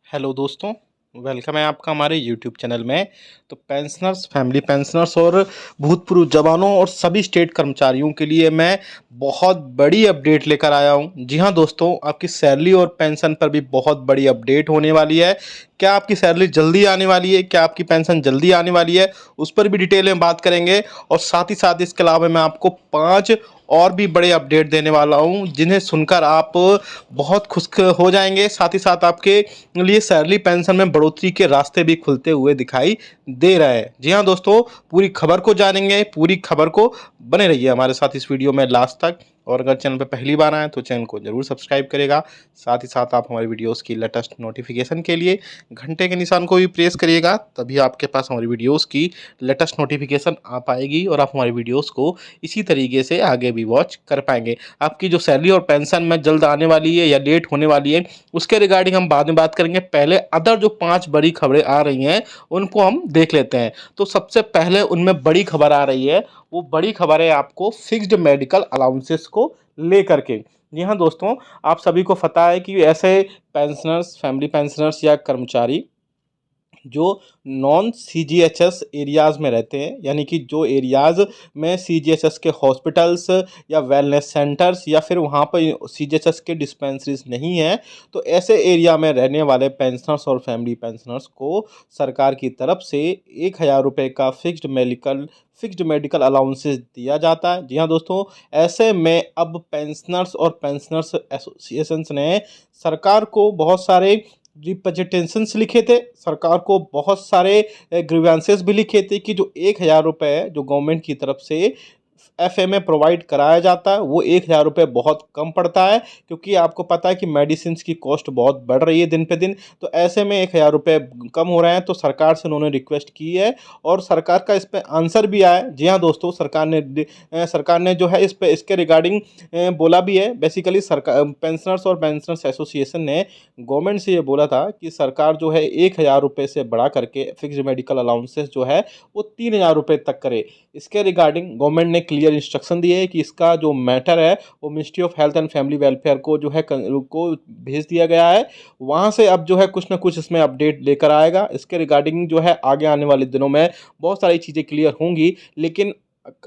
Hello दोस्तों, welcome है आपका हमारे यूट्यूब चैनल में। तो पेंशनर्स, फैमिली पेंशनर्स और भूतपूर्व जवानों और सभी स्टेट कर्मचारियों के लिए मैं बहुत बड़ी अपडेट लेकर आया हूं। जी हां दोस्तों, आपकी सैलरी और पेंशन पर भी बहुत बड़ी अपडेट होने वाली है। क्या आपकी सैलरी जल्दी आने वाली है, क्या आपकी पेंशन जल्दी आने वाली है, उस पर भी डिटेल में बात करेंगे। और साथ ही साथ इसके अलावा मैं आपको 5 और भी बड़े अपडेट देने वाला हूं, जिन्हें सुनकर आप बहुत खुश हो जाएंगे। साथ ही साथ आपके लिए सैलरी पेंशन में बढ़ोतरी के रास्ते भी खुलते हुए दिखाई दे रहे हैं। जी हाँ दोस्तों, पूरी खबर को जानेंगे, पूरी खबर को बने रहिए हमारे साथ इस वीडियो में लास्ट तक। और अगर चैनल पर पहली बार आए तो चैनल को जरूर सब्सक्राइब करेगा। साथ ही साथ आप हमारी वीडियोस की लेटेस्ट नोटिफिकेशन के लिए घंटे के निशान को भी प्रेस करिएगा, तभी आपके पास हमारी वीडियोस की लेटेस्ट नोटिफिकेशन आ पाएगी और आप हमारी वीडियोस को इसी तरीके से आगे भी वॉच कर पाएंगे। आपकी जो सैलरी और पेंशन में जल्द आने वाली है या लेट होने वाली है, उसके रिगार्डिंग हम बाद में बात करेंगे। पहले अदर जो 5 बड़ी खबरें आ रही हैं उनको हम देख लेते हैं। तो सबसे पहले उनमें बड़ी खबर आ रही है, वो बड़ी खबर है आपको फिक्स्ड मेडिकल अलाउंसेस को लेकर के। जी हाँ दोस्तों, आप सभी को पता है कि ऐसे पेंशनर्स, फैमिली पेंशनर्स या कर्मचारी जो नॉन सीजीएचएस एरियाज़ में रहते हैं, यानी कि जो एरियाज़ में सीजीएचएस के हॉस्पिटल्स या वेलनेस सेंटर्स या फिर वहाँ पर सीजीएचएस के डिस्पेंसरीज नहीं हैं, तो ऐसे एरिया में रहने वाले पेंशनर्स और फैमिली पेंशनर्स को सरकार की तरफ से 1,000 रुपये का फिक्स्ड मेडिकल अलाउंसेस दिया जाता है। जी हाँ दोस्तों, ऐसे में अब पेंशनर्स और पेंशनर्स एसोसिएशंस ने सरकार को बहुत सारे रिप्रेजेंटेशंस लिखे थे, सरकार को बहुत सारे ग्रीवेंसेस भी लिखे थे कि जो 1,000 रुपये जो गवर्नमेंट की तरफ से एफए में प्रोवाइड कराया जाता है, वो 1,000 रुपये बहुत कम पड़ता है, क्योंकि आपको पता है कि मेडिसिन की कॉस्ट बहुत बढ़ रही है दिन पे दिन। तो ऐसे में 1,000 रुपये कम हो रहे हैं, तो सरकार से उन्होंने रिक्वेस्ट की है और सरकार का इस पर आंसर भी आया है। जी हाँ दोस्तों, सरकार ने जो है इस पे इसके रिगार्डिंग बोला भी है। बेसिकली सरकार, पेंशनर्स और पेंशनर्स एसोसिएशन ने गवर्नमेंट से ये बोला था कि सरकार जो है 1,000 रुपये से बढ़ा करके फिक्स्ड मेडिकल अलाउंसेस जो है वो 3,000 रुपये तक करे। इसके रिगार्डिंग गवर्नमेंट ने क्लियर इंस्ट्रक्शन दिए है कि इसका जो मैटर है वो ministry of health and family welfare को जो है को भेज दिया गया है। वहाँ से अब जो है कुछ ना कुछ इसमें अपडेट लेकर आएगा। इसके रिगार्डिंग जो है आगे आने वाले दिनों में बहुत सारी चीज़ें क्लियर होंगी, लेकिन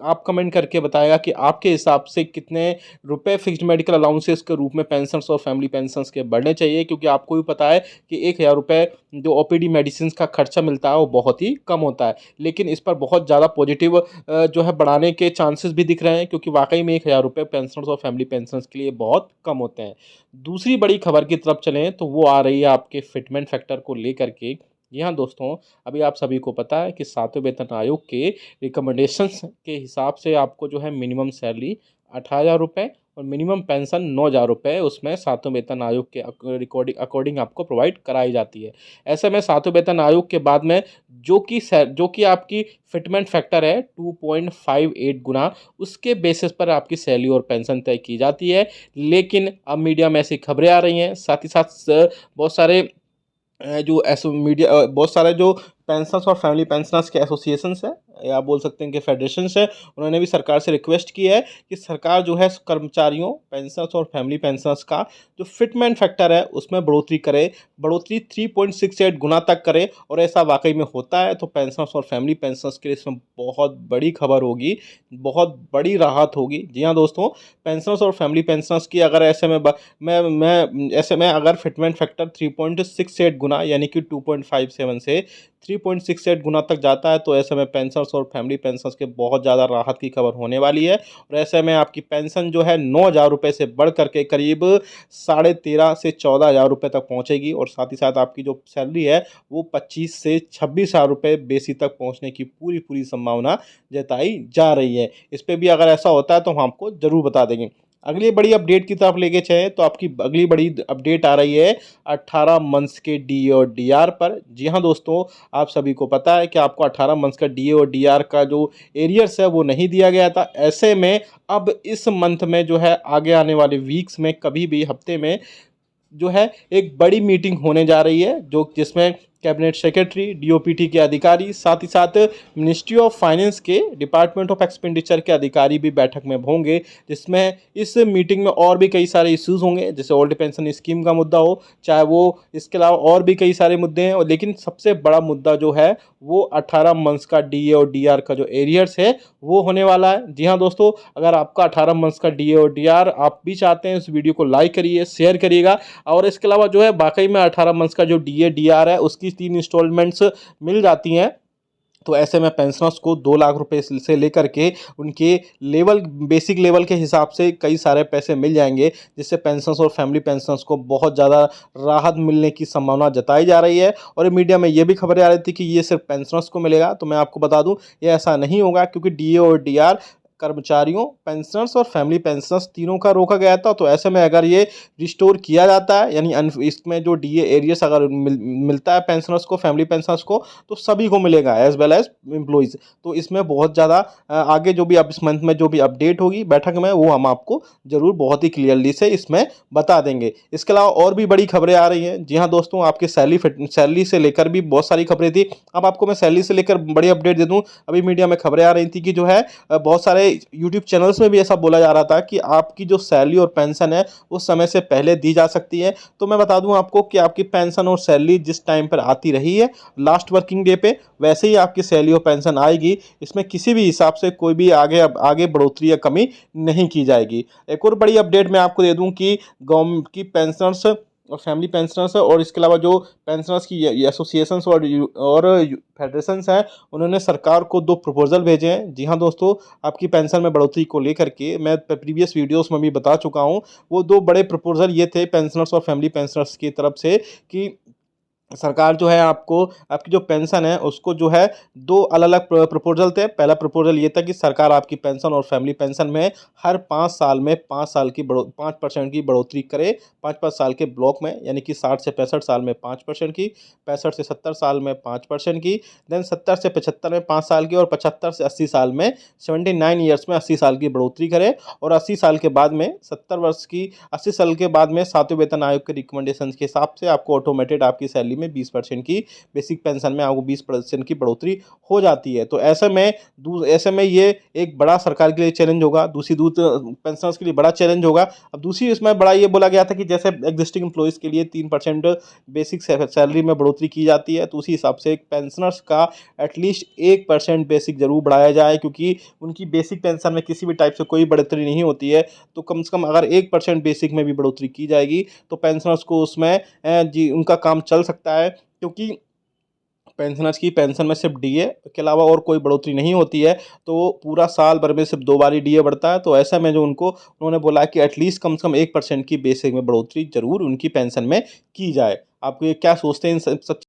आप कमेंट करके बताएगा कि आपके हिसाब से कितने रुपए फिक्स्ड मेडिकल अलाउंसेस के रूप में पेंशनर्स और फैमिली पेंशनर्स के बढ़ने चाहिए, क्योंकि आपको भी पता है कि 1,000 रुपये जो ओपीडी मेडिसिन का खर्चा मिलता है वो बहुत ही कम होता है। लेकिन इस पर बहुत ज़्यादा पॉजिटिव जो है बढ़ाने के चांसेस भी दिख रहे हैं, क्योंकि वाकई में 1,000 रुपये पेंशनर्स और फैमिली पेंशनर्स के लिए बहुत कम होते हैं। दूसरी बड़ी खबर की तरफ चलें तो वो आ रही है आपके फिटमेंट फैक्टर को लेकर के। जी हाँ दोस्तों, अभी आप सभी को पता है कि 7वें वेतन आयोग के रिकमेंडेशंस के हिसाब से आपको जो है मिनिमम सैलरी 18,000 रुपये और मिनिमम पेंशन 9,000 रुपये उसमें 7वें वेतन आयोग के अकॉर्डिंग आपको प्रोवाइड कराई जाती है। ऐसे में 7वें वेतन आयोग के बाद में जो कि आपकी फिटमेंट फैक्टर है 2.58 गुना, उसके बेसिस पर आपकी सैलरी और पेंशन तय की जाती है। लेकिन अब मीडिया में ऐसी खबरें आ रही हैं, साथ ही साथ बहुत सारे जो ऐसो मीडिया बहुत सारे जो पेंशनर्स और फैमिली पेंशनर्स के एसोसिएशंस है, या बोल सकते हैं कि फेडरेशंस है, उन्होंने भी सरकार से रिक्वेस्ट की है कि सरकार जो है कर्मचारियों, पेंशनर्स और फैमिली पेंशनर्स का जो फिटमेंट फैक्टर है उसमें बढ़ोतरी करे, बढ़ोतरी 3.68 गुना तक करे। और ऐसा वाकई में होता है तो पेंशनर्स और फैमिली पेंशनर्स के लिए इसमें बहुत बड़ी खबर होगी, बहुत बड़ी राहत होगी। जी हाँ दोस्तों, पेंशनर्स और फैमिली पेंशनर्स की अगर ऐसे में मैं ऐसे में अगर फिटमेंट फैक्टर 3.68 गुना यानी कि 2.57 से 3.68 गुना तक जाता है, तो ऐसे में पेंशनर्स और फैमिली पेंशनर्स के बहुत ज़्यादा राहत की खबर होने वाली है। और ऐसे में आपकी पेंशन जो है 9,000 रुपये से बढ़ करके करीब 13,500 से 14,000 रुपये तक पहुंचेगी। और साथ ही साथ आपकी जो सैलरी है वो 25 से 26,000 रुपये बेसी तक पहुंचने की पूरी पूरी संभावना जताई जा रही है। इस पर भी अगर ऐसा होता है तो हम आपको ज़रूर बता देंगे। अगली बड़ी अपडेट की तरफ लेके चले तो आपकी अगली बड़ी अपडेट आ रही है 18 मंथ्स के डी और डीआर पर। जी हाँ दोस्तों, आप सभी को पता है कि आपको 18 मंथ्स का डी और डीआर का जो एरियर्स है वो नहीं दिया गया था। ऐसे में अब इस मंथ में जो है आगे आने वाले वीक्स में कभी भी हफ्ते में जो है एक बड़ी मीटिंग होने जा रही है, जो जिसमें कैबिनेट सेक्रेटरी, डीओपीटी के अधिकारी, साथ ही साथ मिनिस्ट्री ऑफ फाइनेंस के डिपार्टमेंट ऑफ एक्सपेंडिचर के अधिकारी भी बैठक में होंगे, जिसमें इस मीटिंग में और भी कई सारे इश्यूज होंगे, जैसे ओल्ड पेंशन स्कीम का मुद्दा हो, चाहे वो इसके अलावा और भी कई सारे मुद्दे हैं। लेकिन सबसे बड़ा मुद्दा जो है वो 18 मंथ्स का डीए और डीआर का जो एरियर्स है वो होने वाला है। जी हाँ दोस्तों, अगर आपका 18 मंथ्स का डीए और डीआर आप भी चाहते हैं, इस वीडियो को लाइक करिए, शेयर करिएगा। और इसके अलावा जो है वाकई में 18 मंथ्स का जो डीए डीआर है उसकी 3 इंस्टॉलमेंट्स मिल जाती हैं। तो ऐसे में पेंशनर्स को 2 लाख रुपए से लेकर के उनके लेवल, बेसिक लेवल के हिसाब से कई सारे पैसे मिल जाएंगे, जिससे पेंशनर्स और फैमिली पेंशनर्स को बहुत ज़्यादा राहत मिलने की संभावना जताई जा रही है। और मीडिया में ये भी खबरें आ रही थी कि ये सिर्फ पेंशनर्स को मिलेगा, तो मैं आपको बता दूं ये ऐसा नहीं होगा, क्योंकि डीए और डीआर कर्मचारियों, पेंशनर्स और फैमिली पेंशनर्स तीनों का रोका गया था। तो ऐसे में अगर ये रिस्टोर किया जाता है, यानी इसमें जो डीए एरियस अगर मिलता है पेंशनर्स को, फैमिली पेंशनर्स को, तो सभी को मिलेगा एज वेल एज एम्प्लॉइज़। तो इसमें बहुत ज़्यादा आगे जो भी अब इस मंथ में जो भी अपडेट होगी बैठक में, वो हम आपको ज़रूर बहुत ही क्लियरली से इसमें बता देंगे। इसके अलावा और भी बड़ी खबरें आ रही हैं। जी हाँ दोस्तों, आपके सैलरी से लेकर भी बहुत सारी खबरें थी। अब आपको मैं सैलरी से लेकर बड़ी अपडेट दे दूँ। अभी मीडिया में खबरें आ रही थी कि जो है बहुत सारे यूट्यूब चैनल्स में भी ऐसा बोला जा रहा था कि आपकी जो सैलरी और पेंशन है वो समय से पहले दी जा सकती है। तो मैं बता दूं आपको कि आपकी पेंशन और सैलरी जिस टाइम पर आती रही है लास्ट वर्किंग डे पे, वैसे ही आपकी सैलरी और पेंशन आएगी। इसमें किसी भी हिसाब से कोई भी आगे बढ़ोतरी या कमी नहीं की जाएगी। एक और बड़ी अपडेट मैं आपको दे दूं कि गवर्नमेंट की पेंशनर्स और फैमिली पेंशनर्स और इसके अलावा जो पेंशनर्स की एसोसिएशंस और फेडरेशंस हैं, उन्होंने सरकार को 2 प्रपोजल भेजे हैं। जी हाँ दोस्तों, आपकी पेंशन में बढ़ोतरी को लेकर के मैं प्रीवियस वीडियोस में भी बता चुका हूँ। वो 2 बड़े प्रपोजल ये थे पेंशनर्स और फैमिली पेंशनर्स की तरफ से कि सरकार जो है आपको, आपकी जो पेंशन है उसको जो है 2 अलग-अलग प्रपोजल थे। पहला प्रपोजल ये था कि सरकार आपकी पेंशन और फैमिली पेंशन में हर 5 साल में 5 साल की 5% की बढ़ोतरी करे। 5-5 साल के ब्लॉक में, यानी कि 60 से 65 साल में 5% की, 65 से 70 साल में 5% की, देन 70 से 75 में 5 साल की, और 75 से 80 साल में 79 ईयर्स में 80 साल की बढ़ोतरी करे। और 80 साल के बाद में 70 वर्ष की 80 साल के बाद में 7वें वेतन आयोग के रिकमेंडेशंस के हिसाब से आपको ऑटोमेटेड आपकी सैलरी में 20% की, बेसिक पेंशन में आपको 20% की बढ़ोतरी हो जाती है। तो ऐसे में ये एक बड़ा सरकार के लिए चैलेंज होगा, दूसरी पेंशनर्स के लिए बड़ा चैलेंज होगा। अब दूसरी इसमें बड़ा ये बोला गया था कि जैसे एग्जिस्टिंग एम्प्लॉइज़ के लिए 3% बेसिक सैलरी में बढ़ोतरी की जाती है, तो उसी हिसाब से पेंशनर्स का एटलीस्ट 1% बेसिक जरूर बढ़ाया जाए, क्योंकि उनकी बेसिक पेंशन में किसी भी टाइप से कोई बढ़ोतरी नहीं होती है। तो कम से कम अगर 1% बेसिक में भी बढ़ोतरी की जाएगी तो पेंशनर्स को उसमें जी उनका काम चल सकता है, क्योंकि पेंशनर्स की पेंशन में सिर्फ डीए के अलावा और कोई बढ़ोतरी नहीं होती है। तो पूरा साल भर में सिर्फ 2 बार ही डीए बढ़ता है। तो ऐसा में जो उन्होंने बोला कि एटलीस्ट कम से कम 1% की बेसिक में बढ़ोतरी जरूर उनकी पेंशन में की जाए। आप ये क्या सोचते हैं इन सब